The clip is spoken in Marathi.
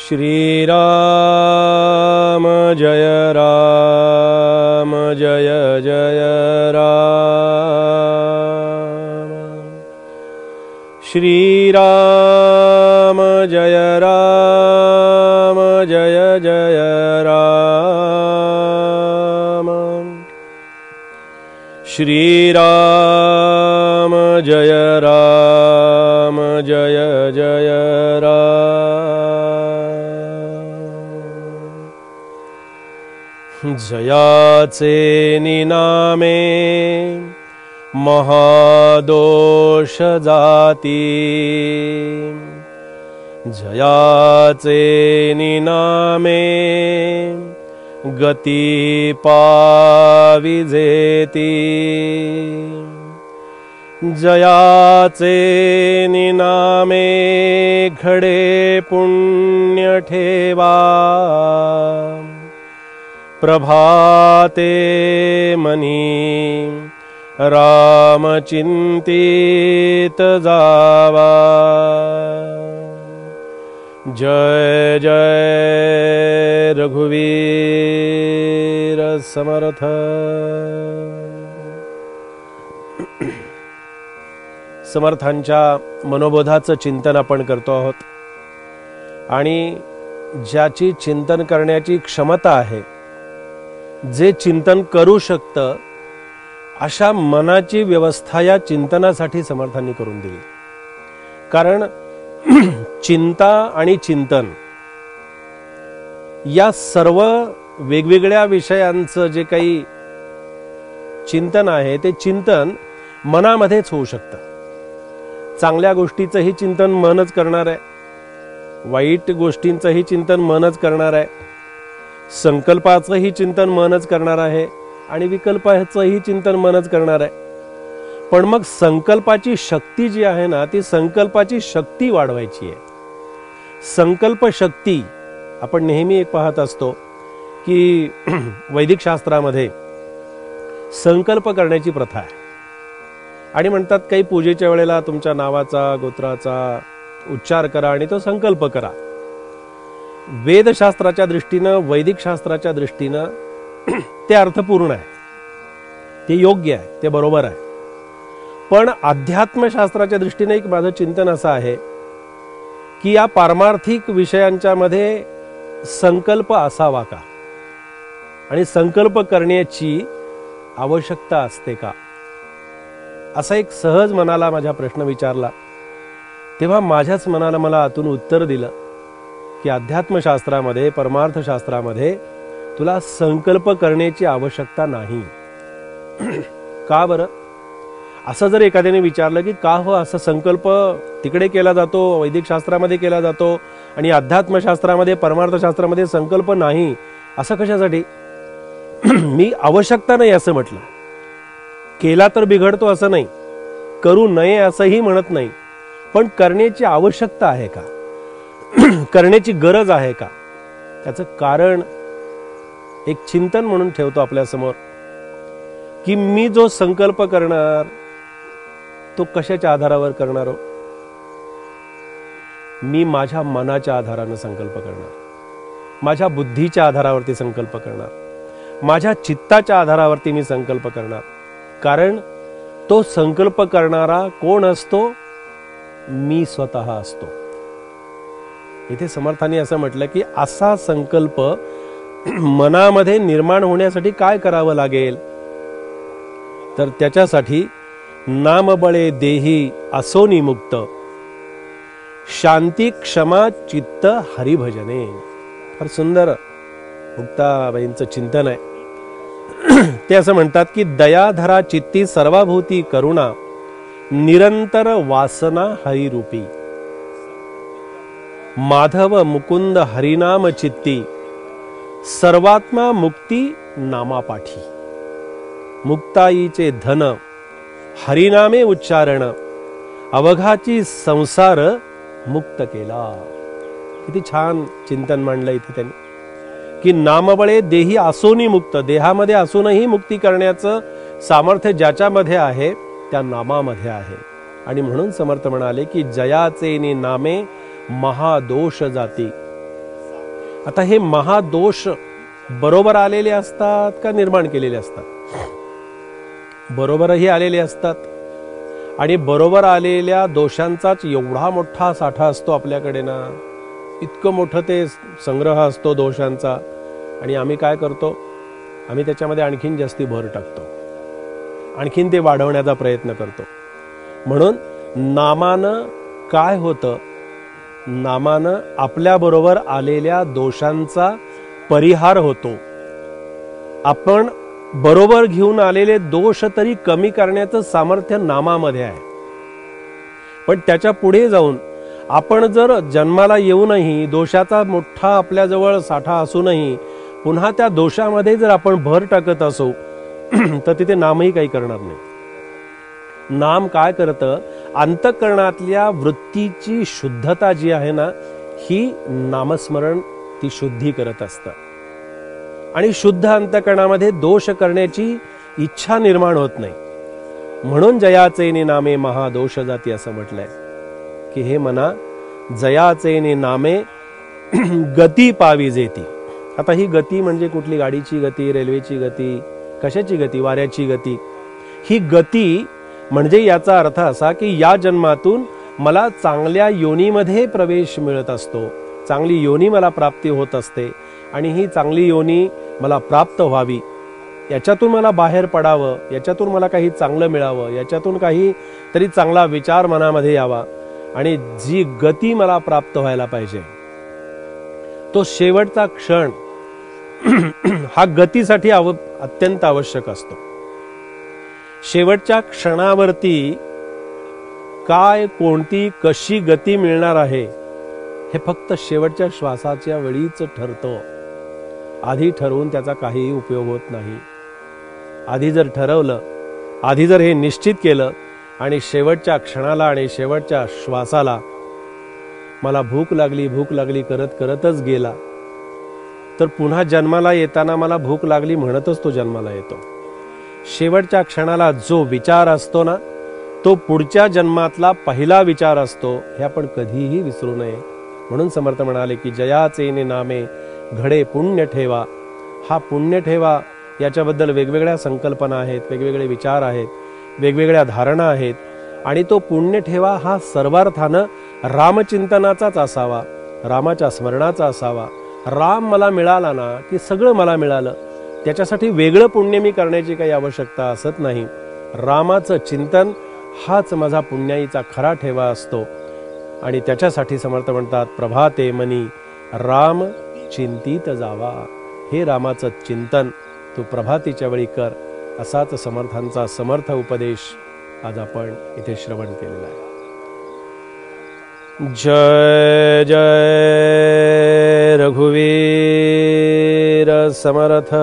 श्रीराम जय राम जय जय राम। श्रीराम जय राम जय जय राम। श्रीराम जय राम जय जय राम। जयाचे निनामे महादोष जाती, जयाचे निनामे गती पाविजेती, जयाचे निनामे घडे पुण्य ठेवा, प्रभाते मनी राम चिंतित जावा। जय जय रघुवीर समर्थ। समर्थांच्या मनोबोधाचं चिंतन आपण करतो आहोत आणि ज्याची चिंतन करण्याची क्षमता आहे, जे चिंतन करू शकतं, अशा मनाची व्यवस्था या चिंतनासाठी समर्थांनी करून दिली। कारण चिंता आणि चिंतन या सर्व वेगवेगळ्या विषयांचं जे काही चिंतन आहे ते चिंतन मनामध्येच होऊ शकतं। चांगल्या गोष्टीचंही चिंतन मनच करणार आहे, वाईट गोष्टींचंही चिंतन मनच करणार आहे, संकल्पाचंही चिंतन मनच करणार आहे आणि विकल्पाचंही चिंतन मनच करणार आहे। पण मग संकल्पाची शक्ती जी आहे ना, ती संकल्पाची शक्ती वाढवायची आहे। संकल्प शक्ती आपण नेहमी एक पाहत असतो की वैदिक शास्त्रामध्ये संकल्प करण्याची प्रथा आहे आणि म्हणतात काही पूजेच्या वेळेला तुमच्या नावाचा गोत्राचा उच्चार करा आणि तो संकल्प करा। वेदशास्त्राच्या दृष्टीनं, वैदिक शास्त्राच्या दृष्टीनं ते अर्थपूर्ण आहे, ते योग्य आहे, ते बरोबर आहे। पण अध्यात्मशास्त्राच्या दृष्टीने एक माझं चिंतन असं आहे की या पारमार्थिक विषयांच्या मध्ये संकल्प असावा का आणि संकल्प करण्याची आवश्यकता असते का, असा एक सहज मनाला माझा प्रश्न विचारला तेव्हा माझ्याच मनाला मला आतून उत्तर दिलं की अध्यात्मशास्त्रामध्ये, परमार्थशास्त्रामध्ये तुला संकल्प करण्याची आवश्यकता नाही। का बरं? असं जर एखाद्याने विचारलं की का हो असं संकल्प तिकडे केला जातो, वैदिक शास्त्रामध्ये केला जातो आणि अध्यात्मशास्त्रामध्ये, परमार्थशास्त्रामध्ये संकल्प नाही, असं कशासाठी? मी आवश्यकता नाही असं म्हटलं। केला तर बिघडतो असं नाही, करू नये असंही म्हणत नाही, पण करण्याची आवश्यकता आहे का, करण्याची गरज आहे का, त्याचं कारण एक चिंतन म्हणून ठेवतो आपल्या समोर की मी जो संकल्प करणार तो कशाच्या आधारावर करणार हो? मी माझ्या मनाच्या आधाराने संकल्प करणार, माझ्या बुद्धीच्या आधारावरती संकल्प करणार, माझ्या चित्ताच्या आधारावरती मी संकल्प करणार। कारण तो संकल्प करणारा कोण असतो? मी स्वतः असतो। इथे समर्थांनी असं म्हटलं की असा संकल्प मनामध्ये निर्माण होण्यासाठी काय करावं लागेल? तर त्याच्यासाठी नामबळे देही असोनी मुक्त, शांती क्षमा चित्त हरिभजने। फार सुंदर मुक्ताबाईंचं चिंतन आहे। ते असं म्हणतात की दयाधरा चित्ती सर्वभूती करुणा, निरंतर वासना हरिरूपी, माधव मुकुंद हरिनाम चित्ती, सर्वात्मा मुक्ती नामापाठी, मुक्ताईचे धन हरिनामे उच्चारण, अवघाची संसार मुक्त केला। किती छान चिंतन मांडलं इथे त्यांनी की नामबळे देही असोनी मुक्त, देहामध्ये असूनही मुक्ती करण्याचं सामर्थ्य ज्याच्यामध्ये आहे त्या नामामध्ये आहे। आणि म्हणून समर्थ म्हणाले की जयाचे नि नामे महादोष जाती, आता हे महादोष बरोबर आलेले असतात का निर्माण केलेले असतात? बरोबरही आलेले असतात, आणि बरोबर आलेल्या दोषांचाच एवढा मोठा साठा असतो आपल्याकडे ना, इतकं मोठं ते संग्रह असतो दोषांचा, आणि आम्ही काय करतो, आम्ही त्याच्यामध्ये आणखीन जास्ती भर टाकतो, आणखीन ते वाढवण्याचा प्रयत्न करतो. म्हणून नामानं काय होतं, नामानं आपल्याबरोबर आलेल्या दोषांचा परिहार होतो. आपण बरोबर घेऊन आलेले दोष तरी कमी करण्याचं सामर्थ्य नामामध्ये आहे. पण त्याच्या पुढे जाऊन आपण जर जन्माला येऊनही दोषाचा मोठा आपल्याजवळ साठा असूनही पुन्हा त्या दोषामध्ये जर आपण भर टाकत असू तर तिथे नामही काही करणार नाही. नाम काय करतं, अंतःकरणातल्या वृत्तीची शुद्धता जी आहे ना, ही नामस्मरण ती शुद्धी करत असतं. आणि शुद्ध अंतःकरणामध्ये दोष करण्याची इच्छा निर्माण होत नाही. म्हणून जयाचेने नामे महादोष जाती असं म्हटलंय की हे मना, जयाचेने नामे गती पावी जेती. आता ही गती म्हणजे कुठली, गाडीची गती, रेल्वेची गती, कशाची गती, वाऱ्याची गती. ही गती म्हणजे याचा अर्थ असा की या जन्मातून मला चांगल्या योनीमध्ये प्रवेश मिळत असतो, चांगली योनी मला प्राप्ती होत असते, आणि ही चांगली योनी मला प्राप्त व्हावी, याच्यातून मला बाहेर पडावं, याच्यातून मला काही चांगलं मिळावं, याच्यातून काही तरी चांगला विचार मनामध्ये यावा, आणि जी गती मला प्राप्त व्हायला पाहिजे तो शेवटचा क्षण हा गतीसाठी अत्यंत आवश्यक असतो. शेवटच्या क्षणावरती काय, कोणती, कशी गती मिळणार आहे हे फक्त शेवटच्या श्वासाच्या वेळीच ठरतं. आधी ठरवून त्याचा काहीही उपयोग होत नाही. आधी जर ठरवलं, आधी जर हे निश्चित केलं आणि शेवटच्या क्षणाला आणि शेवटच्या श्वासाला मला भूक लागली करत करतच गेला, तर पुन्हा जन्माला येताना मला भूक लागली म्हणतच तो जन्माला येतो. शेवटच्या क्षणाला जो विचार असतो ना, तो पुढच्या जन्मातला पहिला विचार असतो, हे आपण कधीही विसरू नये. म्हणून समर्थ म्हणाले की जयाचेने नामे घडे पुण्य ठेवा. हा पुण्य ठेवा याच्याबद्दल वेगवेगळ्या संकल्पना आहेत, वेगवेगळे विचार आहेत, वेगवेगळ्या धारणा आहेत, आणि तो पुण्य ठेवा हा सर्वार्थानं रामचिंतनाचाच असावा, रामाच्या स्मरणाचा असावा. राम मला मिळाला ना की सगळं मला मिळालं, त्याच्यासाठी वेगळं पुण्य मी करण्याची काही आवश्यकता असत नाही. रामाचं चिंतन हाच माझा पुण्याईचा खरा ठेवा असतो, आणि त्याच्यासाठी समर्थ म्हणतात प्रभाते मनी राम चिंतित जावा. हे रामाचं चिंतन तू प्रभातीच्या वेळी कर, असाच समर्थांचा समर्थ उपदेश आज आपण इथे श्रवण केलेला आहे. जय जय रघुवीर समर्थ.